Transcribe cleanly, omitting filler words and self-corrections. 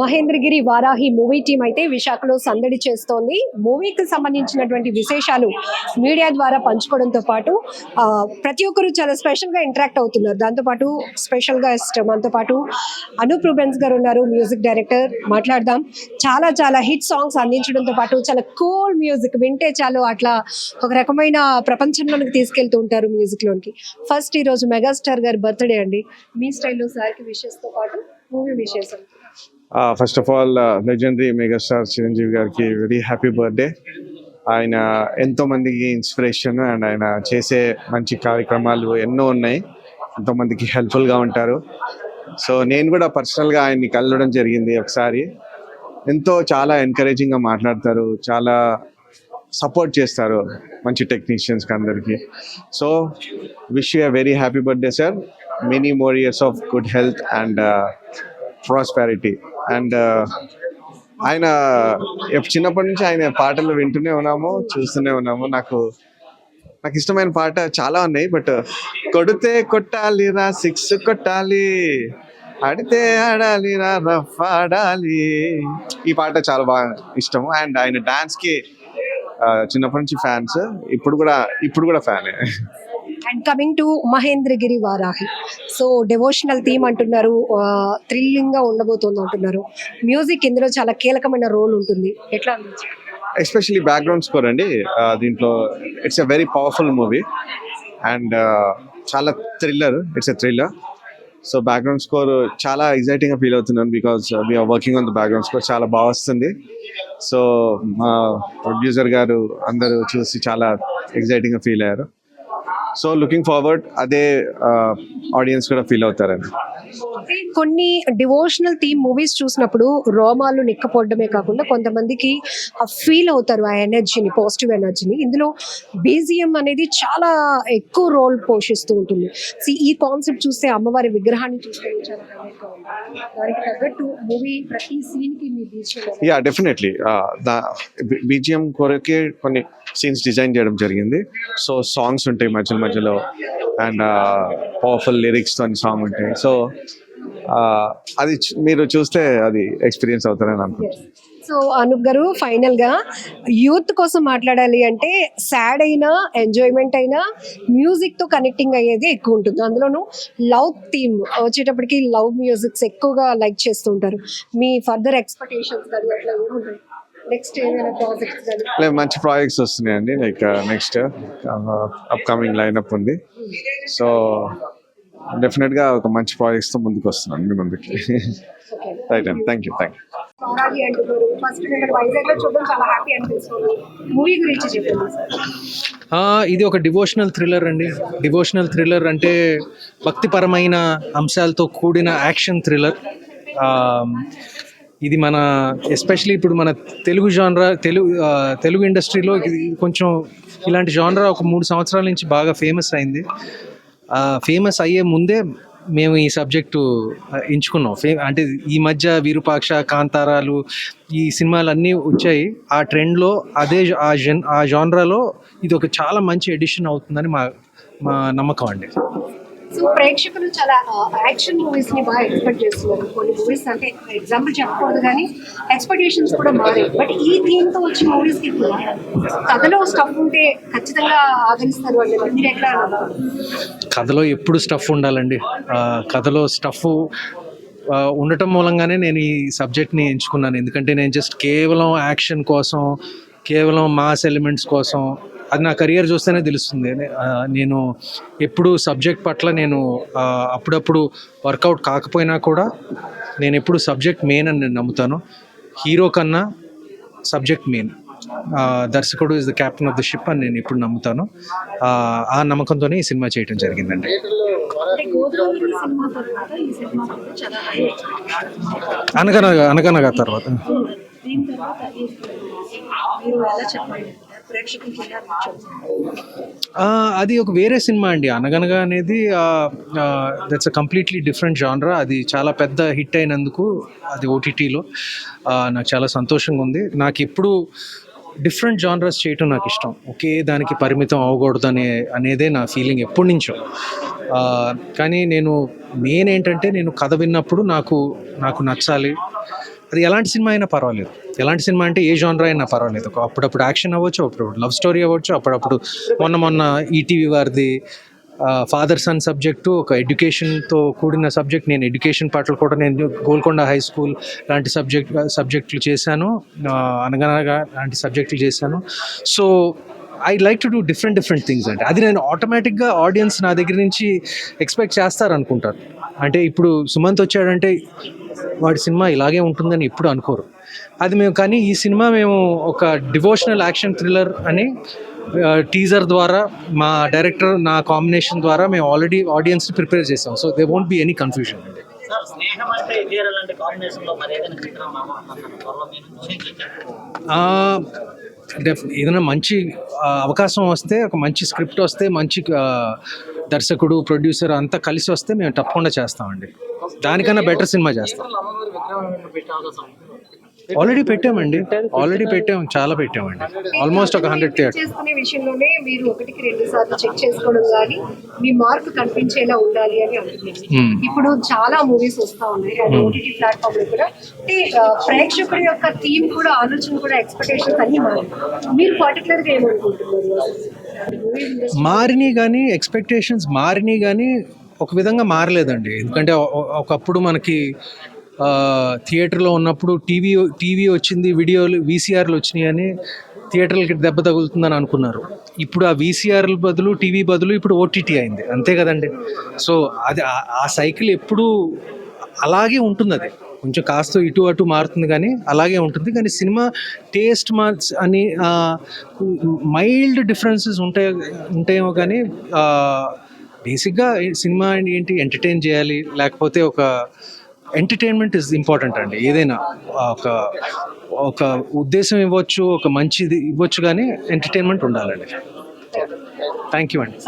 Mahendragiri Varahi movie team అయితే విశాఖలో సందడి చేస్తోంది. మూవీకి సంబంధించినటువంటి విశేషాలు మీడియా ద్వారా పంచుకోవడంతో పాటు ప్రతి ఒక్కరు చాలా స్పెషల్ గా ఇంటరాక్ట్ అవుతున్నారు. దాంతోపాటు స్పెషల్ గా మనతో పాటు అనూప్ రూబెన్స్ గారు ఉన్నారు, మ్యూజిక్ డైరెక్టర్. మాట్లాడదాం. చాలా చాలా హిట్ సాంగ్స్ అందించడంతో పాటు చాలా కూల్ మ్యూజిక్ వింటే చాలు అట్లా ఒక రకమైన ప్రపంచంలోనికి తీసుకెళ్తూ ఉంటారు మ్యూజిక్ లోనికి. ఫస్ట్ ఈ రోజు మెగాస్టార్ గారి బర్త్డే అండి. మీ స్టైల్లో సార్కి విషెస్ తో పాటు movie wishes. First of all legendary megastar Chiranjeevi గారికి వెరీ హ్యాపీ బర్త్డే. ఆయన ఎంతో మందికి ఇన్స్పిరేషన్ అండ్ ఆయన చేసే మంచి కార్యక్రమాలు ఎన్నో ఉన్నాయి, ఎంతో మందికి హెల్ప్ఫుల్గా ఉంటారు. సో నేను కూడా పర్సనల్గా ఆయన్ని కలవడం జరిగింది ఒకసారి. చాలా ఎంకరేజింగ్గా మాట్లాడతారు, చాలా సపోర్ట్ చేస్తారు మంచి టెక్నీషియన్స్కి అందరికీ. So wish you a very happy birthday sir. Many more years of good health and prosperity. And ఆయన చిన్నప్పటి నుంచి ఆయన పాటలు వింటూనే ఉన్నాము, చూస్తూనే ఉన్నాము. నాకు ఇష్టమైన పాట చాలా ఉన్నాయి, బట్ కొడితే కొట్టాలి రా, సిక్స్ కొట్టాలి, ఆడితే ఆడాలి రా, రఫ్ ఆడాలి, ఈ పాట చాలా బాగా ఇష్టము. అండ్ ఆయన డాన్స్కి చిన్నప్పటి నుంచి ఫ్యాన్స్, ఇప్పుడు కూడా ఫ్యానే. And coming to Mahendragiri Varahi, so devotional theme అంటున్నారు, థ్రిల్లింగ్ గా ఉండబోతోంది అంటున్నారు. మ్యూజిక్ ఇందులో చాలా కీలకమైన రోల్ ఉంటుంది. ఎట్లా అనిపించింది? ఎస్పెషల్లీ బ్యాక్గ్రౌండ్ స్కోర్ అండి దీంట్లో. It's a very powerful movie and చాలా it's a thriller. So background score చాలా ఎగ్జైటింగ్గా ఫీల్ అవుతున్నాను, because we are working on the background score. చాలా బాగా వస్తుంది. సో మా ప్రొడ్యూసర్ గారు అందరూ చూసి చాలా ఎగ్జైటింగ్గా ఫీల్ అయ్యారు. సో లుకింగ్ ఫార్వర్డ్ అదే ఆడియన్స్ కూడా ఫీల్ అవుతారని. కొన్ని డివోషనల్ థీమ్ మూవీస్ చూసినప్పుడు రోమాలు నిక్కపోవడమే కాకుండా కొంతమందికి ఫీల్ అవుతారు ఆ ఎనర్జీని, పాజిటివ్ ఎనర్జీని. ఇందులో బీజిఎం అనేది చాలా ఎక్కువ రోల్ పోషిస్తూ ఉంటుంది. ఈ కాన్సెప్ట్ చూస్తే అమ్మవారి విగ్రహాన్ని చూస్తే చాలా దానికి తగ్గట్టు మూవీ ప్రతి సీన్ కి మీ యా డెఫినెట్లీ బీజిఎం కొరకే కొన్ని సీన్స్ డిజైన్ చేయడం జరిగింది. సో సాంగ్స్ ఉంటాయి మధ్యలో అండ్ పవర్ఫుల్ లిరిక్స్ తో సాంగ్ ఉంటాయి. సో అది మీరు చూస్తే అది ఎక్స్పీరియన్స్ అవుతారని అనుకుంటున్నాను. సో అనూప్ గారు, ఫైనల్ గా యూత్ కోసం మాట్లాడాలి అంటే సాడ్ అయినా ఎంజాయ్మెంట్ అయినా మ్యూజిక్ తో కనెక్టింగ్ అయ్యేది ఎక్కువ ఉంటుంది. అందులోనూ లవ్ థీమ్ వచ్చేటప్పటికి లవ్ మ్యూజిక్స్ ఎక్కువగా లైక్ చేస్తూ ఉంటారు. మీ ఫర్దర్ ఎక్స్పెక్టేషన్స్ కానీ అట్లా ఏముంటాయి? నెక్స్ట్ ఏమైనా ప్రాజెక్ట్స్ కానీ? మంచి ప్రాజెక్ట్స్ వస్తున్నాయండి. లైక్ నెక్స్ట్ అప్కమింగ్ లైనప్ ఉంది. సో డెఫినెట్ గా ఒక మంచి ప్రాజెక్ట్స్ తో ముందుకు వస్తున్నాను మీ ముందుకి. రైట్ అండి, థ్యాంక్ యూ. ఇది ఒక డివోషనల్ థ్రిల్లర్ అండి. డివోషనల్ థ్రిల్లర్ అంటే భక్తిపరమైన అంశాలతో కూడిన యాక్షన్ థ్రిల్లర్. ఇది మన ఎస్పెషలీ ఇప్పుడు మన తెలుగు జానరా, తెలుగు ఇండస్ట్రీలో కొంచెం ఇలాంటి జానరా ఒక 3 సంవత్సరాల నుంచి బాగా ఫేమస్ అయింది. ఫేమస్ అయ్యే ముందే మేము ఈ సబ్జెక్టు ఎంచుకున్నాం. అంటే ఈ మధ్య విరూపాక్ష, కాంతారాలు ఈ సినిమాలన్నీ వచ్చాయి. ఆ ట్రెండ్లో ఆ జానరాలో ఇది ఒక చాలా మంచి ఎడిషన్ అవుతుందని మా నమ్మకం అండి. సో ప్రేక్షకులు చాలా యాక్షన్ మూవీస్ ని బాగా ఎక్స్పెక్ట్ చేస్తున్నారు. కొన్ని మూవీస్ అంటే ఎగ్జాంపుల్ చెప్పకూడదు కానీ ఎక్స్పెక్టేషన్స్ కూడా మారాయి. బట్ ఈ థీమ్ తో వచ్చిన మూవీస్ కి కూడా కథలో స్టఫ్ ఉంటే ఖచ్చితంగా ఆదరిస్తారు అంటే మీరు ఎట్లా అన్నారు? కథలో ఎప్పుడు స్టఫ్ ఉండాలండి. కథలో స్టఫ్ ఉండటం మూలంగానే నేను ఈ సబ్జెక్ట్ని ఎంచుకున్నాను. ఎందుకంటే నేను జస్ట్ కేవలం యాక్షన్ కోసం, కేవలం మాస్ ఎలిమెంట్స్ కోసం, అది నా కెరియర్ చూస్తేనే తెలుస్తుంది. నేను ఎప్పుడు సబ్జెక్ట్ పట్ల నేను అప్పుడప్పుడు వర్కౌట్ కాకపోయినా కూడా నేను ఎప్పుడు సబ్జెక్ట్ మెయిన్ అని నేను నమ్ముతాను. హీరో కన్నా సబ్జెక్ట్ మెయిన్. దర్శకుడు is the captain of the ship అని నేను ఎప్పుడు నమ్ముతాను. ఆ నమ్మకంతోనే ఈ సినిమా చేయడం జరిగిందండి. అనగనగా తర్వాత అది ఒక వేరే సినిమా అండి. అనగనగా అనేది దట్స్ అ కంప్లీట్లీ డిఫరెంట్ జానరా. అది చాలా పెద్ద హిట్ అయినందుకు అది ఓటీటీలో నాకు చాలా సంతోషంగా ఉంది. నాకు ఎప్పుడు డిఫరెంట్ జానరాస్ చేయటం నాకు ఇష్టం. ఒకే దానికి పరిమితం అవ్వకూడదు అనేదే నా ఫీలింగ్ ఎప్పటి నుంచో. కానీ నేను మెయిన్ ఏంటంటే నేను కథ విన్నప్పుడు నాకు నచ్చాలి. అది ఎలాంటి సినిమా అయినా పర్వాలేదు. ఎలాంటి సినిమా అంటే ఏ జానర్ అయినా పర్వాలేదు. అప్పుడప్పుడు యాక్షన్ అవ్వచ్చు, అప్పుడప్పుడు లవ్ స్టోరీ అవ్వచ్చు, అప్పుడప్పుడు మొన్న ఈటీవీ వారిది ఫాదర్ సన్ సబ్జెక్టు ఒక ఎడ్యుకేషన్తో కూడిన సబ్జెక్ట్. నేను ఎడ్యుకేషన్ పట్ల కూడా నేను గోల్కొండ హై స్కూల్ లాంటి సబ్జెక్టులు చేశాను, అనగనగా లాంటి సబ్జెక్టులు చేశాను. So I like to do different things. అంటే అది నేను ఆటోమేటిక్గా ఆడియన్స్ నా దగ్గర నుంచి ఎక్స్పెక్ట్ చేస్తారు అనుకుంటారు. అంటే ఇప్పుడు సుమంత్ వచ్చాడంటే వాడి సినిమా ఇలాగే ఉంటుందని ఎప్పుడు అనుకోరు. అది మేము కానీ ఈ సినిమా మేము ఒక డివోషనల్ యాక్షన్ థ్రిల్లర్ అని టీజర్ ద్వారా మా డైరెక్టర్ నా కాంబినేషన్ ద్వారా మేము ఆల్రెడీ ఆడియన్స్ని ప్రిపేర్ చేసాం. So they won't be any confusion అండి. స్నేహం అంటే ఇదేరా లాంటి కాంబినేషన్లో మరి ఏదైనా చిత్రం ఏదైనా మంచి అవకాశం వస్తే, ఒక మంచి స్క్రిప్ట్ వస్తే, మంచి దర్శకుడు ప్రొడ్యూసర్ అంతా కలిసి వస్తే మేము తప్పకుండా చేస్తామండి. దానికన్నా బెటర్ సినిమా చేస్తాం. ఆల్రెడీ పెట్టాం, చాలా పెట్టామండి. ఆల్మోస్ట్ ఒక 100 థియేటర్. చేసుకునే విషయంలోనే మీరు 1-2 సార్లు చెక్ చేసుకోవడం కానీ మీ మార్క్ కనిపించేలా ఉండాలి అని అంటున్నారు. ఇప్పుడు చాలా మూవీస్ వస్తా ఉన్నాయి అండ్ ఓటీటీ ప్లాట్ఫామ్ లో కూడా. అంటే ప్రేక్షకుడి యొక్క థీమ్ కూడా, ఆలోచన కూడా, ఎక్స్పెక్టేషన్స్ అన్ని మారి. మీరు పర్టికులర్ గా ఏమనుకుంటున్నారు? మారినాయి కానీ, ఎక్స్పెక్టేషన్స్ మారినాయి కానీ ఒక విధంగా మారలేదండి. ఎందుకంటే ఒకప్పుడు మనకి థియేటర్లో ఉన్నప్పుడు టీవీ వచ్చింది, వీసీఆర్లు వచ్చినాయి అని థియేటర్లకి దెబ్బ తగులుతుందని అనుకున్నారు. ఇప్పుడు ఆ వీసీఆర్ల బదులు, టీవీ బదులు ఇప్పుడు ఓటీటీ అయింది, అంతే కదండి. సో అది ఆ సైకిల్ ఎప్పుడు అలాగే ఉంటుంది. అది కొంచెం కాస్త ఇటు అటు మారుతుంది కానీ అలాగే ఉంటుంది. కానీ సినిమా టేస్ట్ అని మైల్డ్ డిఫరెన్సెస్ ఉంటాయేమో కానీ బేసిక్గా సినిమా ఏంటి, ఎంటర్టైన్ చేయాలి. లేకపోతే ఒక ఎంటర్టైన్మెంట్ ఇస్ ఇంపార్టెంట్ అండి. ఏదైనా ఒక ఉద్దేశం ఇవ్వచ్చు, ఒక మంచిది ఇవ్వచ్చు, కానీ ఎంటర్టైన్మెంట్ ఉండాలండి. థ్యాంక్ యూ అండి.